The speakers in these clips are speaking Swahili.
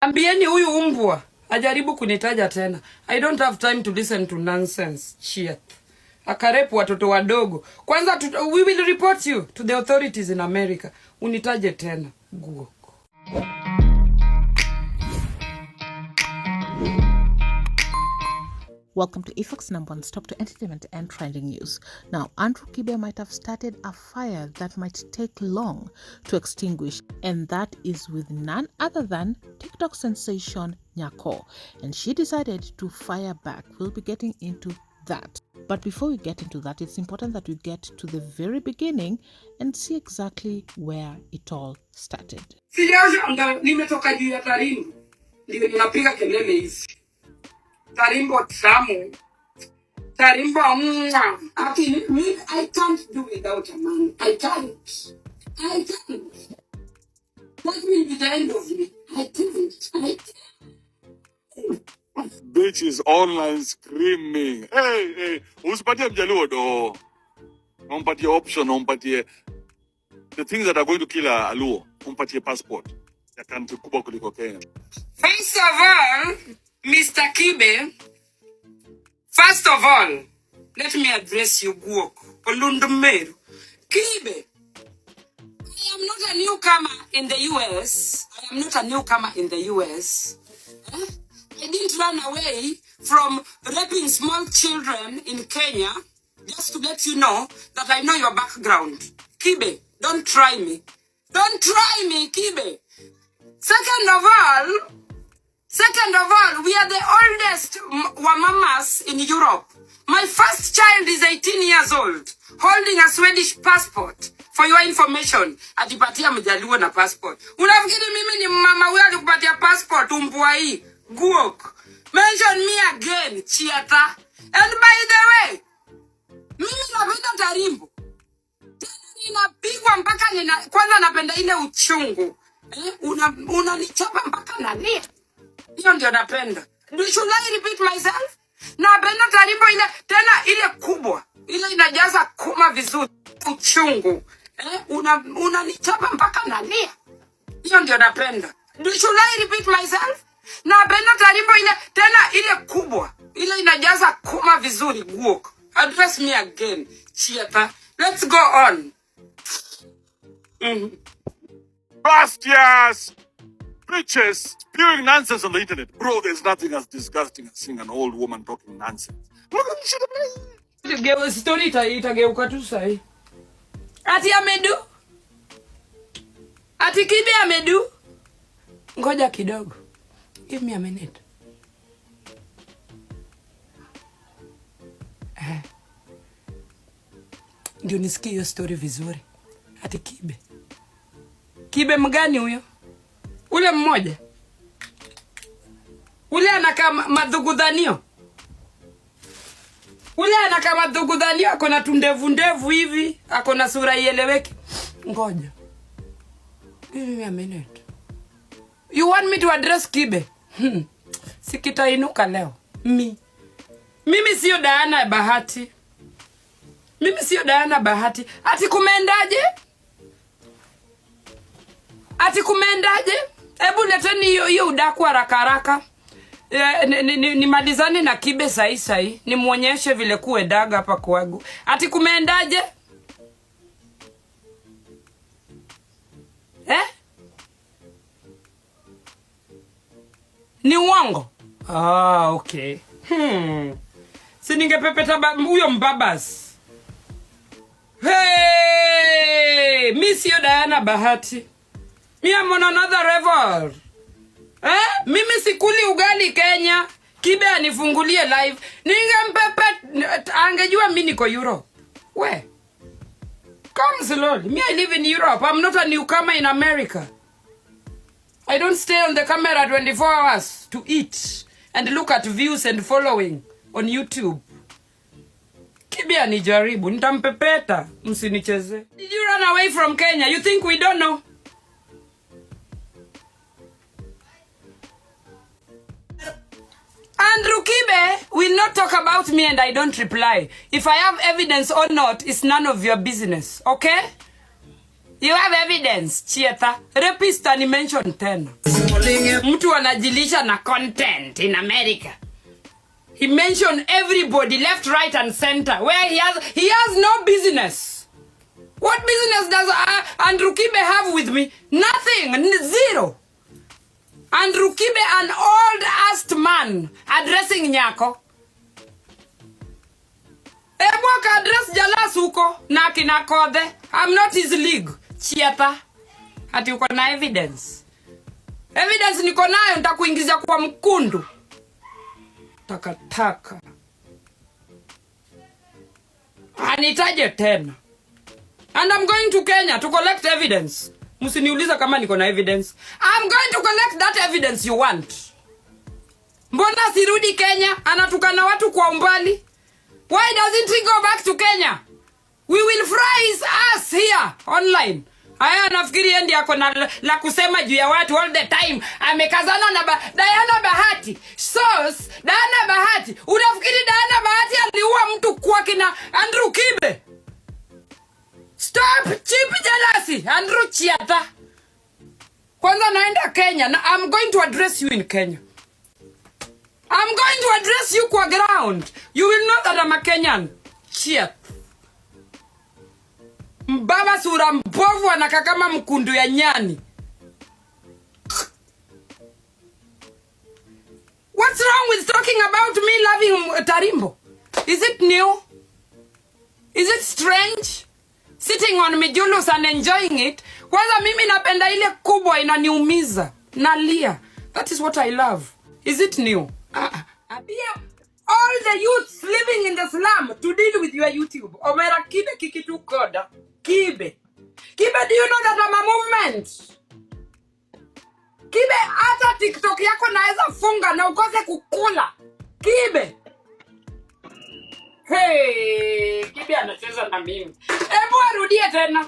Ambieni huyu umbwa ajaribu kunitaja tena. I don't have time to listen to nonsense. Shit. Akarepu watoto wadogo. Kwanza we will report you to the authorities in America. Unitaje tena. Guo. Welcome to Efox #1 Stop to Entertainment and Trending News. Now, Andrew Kibe might have started a fire that might take long to extinguish, and that is with none other than TikTok sensation Nyako. And she decided to fire back. We'll be getting into that. But before we get into that, it's important that we get to the very beginning and see exactly where it all started. Nimetoka juu ya tarimbo. Ndio ninapiga kelele hizi. Tarimbo tamu. Tarimbo mwa. I can't do without a man. I can't. That will be the end of me. I can't. Bitch is online screaming. Hey, usipatie mjaluo do. Umpatie option, umpatie the things that are going to kill a luo. Umpatie passport. Ya country kubwa kuliko Kenya. First of all, Mr. Kibe, first of all, let me address you, Guok. Olundumeru. Kibe, I am not a newcomer in the US. I didn't run away from raping small children in Kenya, just to let you know that I know your background. Kibe, don't try me. Don't try me, Kibe. Second of all, we are the oldest wamamas in Europe. My first child is 18 years old, holding a Swedish passport. For your information, atipatia mjaluo na passport. Unafikiri mimi ni mama huyo alikupatia passport umbwa hii? Guok. Mention me again, Chiata. And by the way, mimi napenda tarimbo. Ninapigwa mpaka kwanza napenda ile uchungu. Unanichapa mpaka nalia. Hiyo ndio napenda. Should I repeat myself? Napenda tarimbo ile tena ile kubwa. Ile inajaza kuma vizuri. Uchungu. Unanichapa mpaka nalia. Hiyo ndio napenda. Should I repeat myself? Napenda tarimbo ile tena ile kubwa. Ile inajaza kuma vizuri. Guok. Address me again. Chiata. Let's go on. Bastias! Bitches spewing nonsense on the internet. Bro, there's nothing as disgusting as seeing an old woman talking nonsense. Look at this shit. Story itageuka tu sahi. Ati amedu? Ati Kibe amedu? Ngoja kidogo. Give me a minute. Ndio nisikie hiyo story vizuri. Ati Kibe. Kibe mgani huyo? Ule mmoja. Ule anakaa madhugudhanio. Ule anakaa madhugudhanio, ako na tundevu hivi, ako na sura ieleweki. Ngoja. Give me a minute. You want me to address Kibe? Sikitainuka leo. Mimi sio Diana Bahati. Ati kumendaje? Hebu leteni hiyo udaku haraka. Nimalizane na Kibe sahi. Nimuonyeshe vile kuwe daga hapa kwangu. Ati kumendaje? Ni uongo? Okay. Si ningepepeta huyo mbabas. Hey! Mi sio Diana Bahati. Mi am on another level. Mimi sikuli ugali Kenya. Kibe anifungulie live. Ningempepe angejua mimi niko Europe. We. Come slowly. Me, I live in Europe. I'm not a newcomer in America. I don't stay on the camera 24 hours to eat and look at views and following on YouTube. Kibe anijaribu, nitampepeta, msinicheze. Did you run away from Kenya? You think we don't know? Andrew Kibe will not talk about me and I don't reply. If I have evidence or not, it's none of your business, okay? You have evidence, Chieta. Rapist ni mention 10. Mtu anajilisha na content in America. He mentioned everybody left, right and center where he has no business. What business does Andrew Kibe have with me? Nothing. Zero. Andrew Kibe, an old-ass man addressing Nyako. Ebwaka address Jalas huko na kinakode. I'm not his league. Chieta. Hati uko na evidence. Evidence niko nayo nitakuingizia kwa mkundu. Takataka. Anitaje tena. And I'm going to Kenya to collect evidence. Musiniuliza kama niko na evidence. I'm going to collect that evidence you want. Mbona sirudi Kenya? Anatukana watu kwa umbali. Why doesn't he go back to Kenya? We will fry his ass here online. Haya nafikiri endi yako na la kusema juu ya watu all the time. Amekazana na Diana Bahati. Source, Diana Bahati. Unafikiri Diana Bahati aliua mtu kwa kina Andrew Kibe? Stop cheap jealousy, Andrew Chiata. Kwanza naenda Kenya na I'm going to address you in Kenya. I'm going to address you kwa ground. You will know that I'm a Kenyan. Chiat. Mbaba sura mbovu anaka kama mkundu ya nyani. What's wrong with talking about me loving Tarimbo? Is it new? Is it strange? Sitting on Mijulus and enjoying it. Kwanza mimi napenda ile kubwa inaniumiza. Nalia. That is what I love. Is it new? All the youths living in the slum to deal with your YouTube. Omera Kibe kikitu koda. Kibe. Kibe, do you know that I'm a movement? Kibe, hata TikTok yako naeza funga na ukose kukula. Kibe. Hey, Kibe anacheza na mimi. Ebu arudie tena.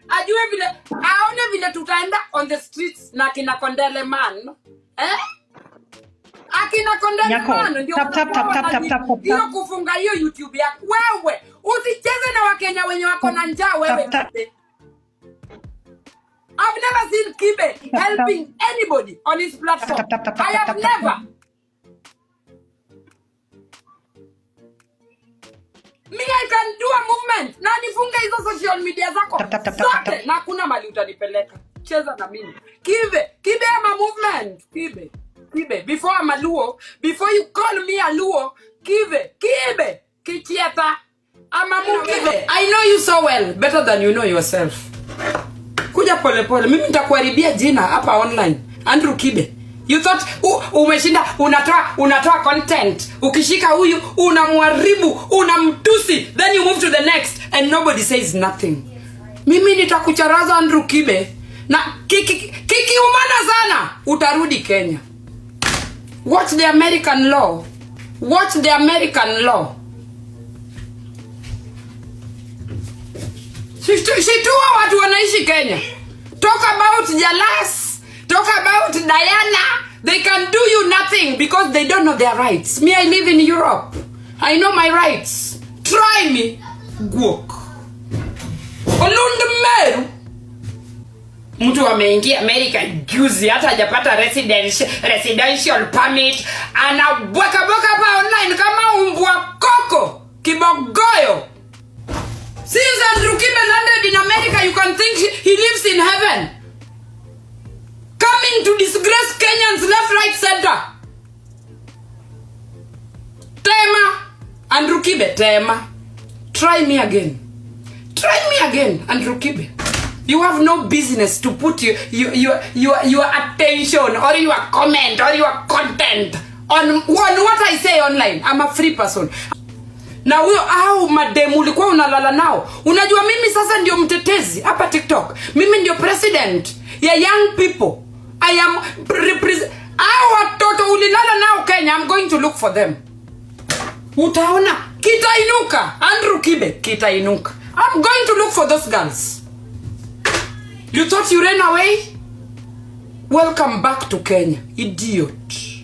Ajue vile, aone vile tutaenda on the streets na kina Kondele man. Akina Kondele man. Tap. Hiyo kufunga hiyo YouTube yako. Wewe, usicheze na Wakenya wenye wako na njaa wewe. I've never seen Kibe helping anybody on his platform. I have never. Me, I can do a movement. Na nifunge hizo social media zako. Zote. Na kuna mali utanipeleka. Cheza na mimi. Kibe I'm a movement. Kibe. Before I'm a Luo. Before you call me a Luo. Kibe. Kichieta. I'm a movement. I know you so well. Better than you know yourself. Kuja pole. Mimi nitakuharibia jina hapa online. Andrew Kibe. You thought umeshinda unatoa content. Ukishika huyu unamharibu, unamtusi, then you move to the next and nobody says nothing. Mimi nitakucharaza Andrew Kibe na kiki umana sana utarudi Kenya. Watch the American law. Shitua watu wanaishi Kenya. Talk about Jalas. Talk about Diana. They can do you nothing because they don't know their rights. Me, I live in Europe. I know my rights. Try me. Guok. Olundemeru. Mtu ameingia America juzi hata hajapata residential permit. Anabweka pa online kama umbwa koko. Kibogoyo. Since Andrew Kibe landed in America, you can think he lives in heaven. Coming to disgrace Kenyans left, right, center. Tema. Andrew Kibe, Tema. Try me again, Andrew Kibe. You have no business to put your attention or your comment or your content on what I say online. I'm a free person. Na huyo au mademu ulikuwa unalala nao. Unajua mimi sasa ndio mtetezi hapa TikTok. Mimi ndio president ya young people. I am represent. Watoto ulilala nao Kenya. I'm going to look for them. Utaona kitainuka. Andrew Kibe kitainuka. I'm going to look for those girls. You thought you ran away? Welcome back to Kenya, idiot.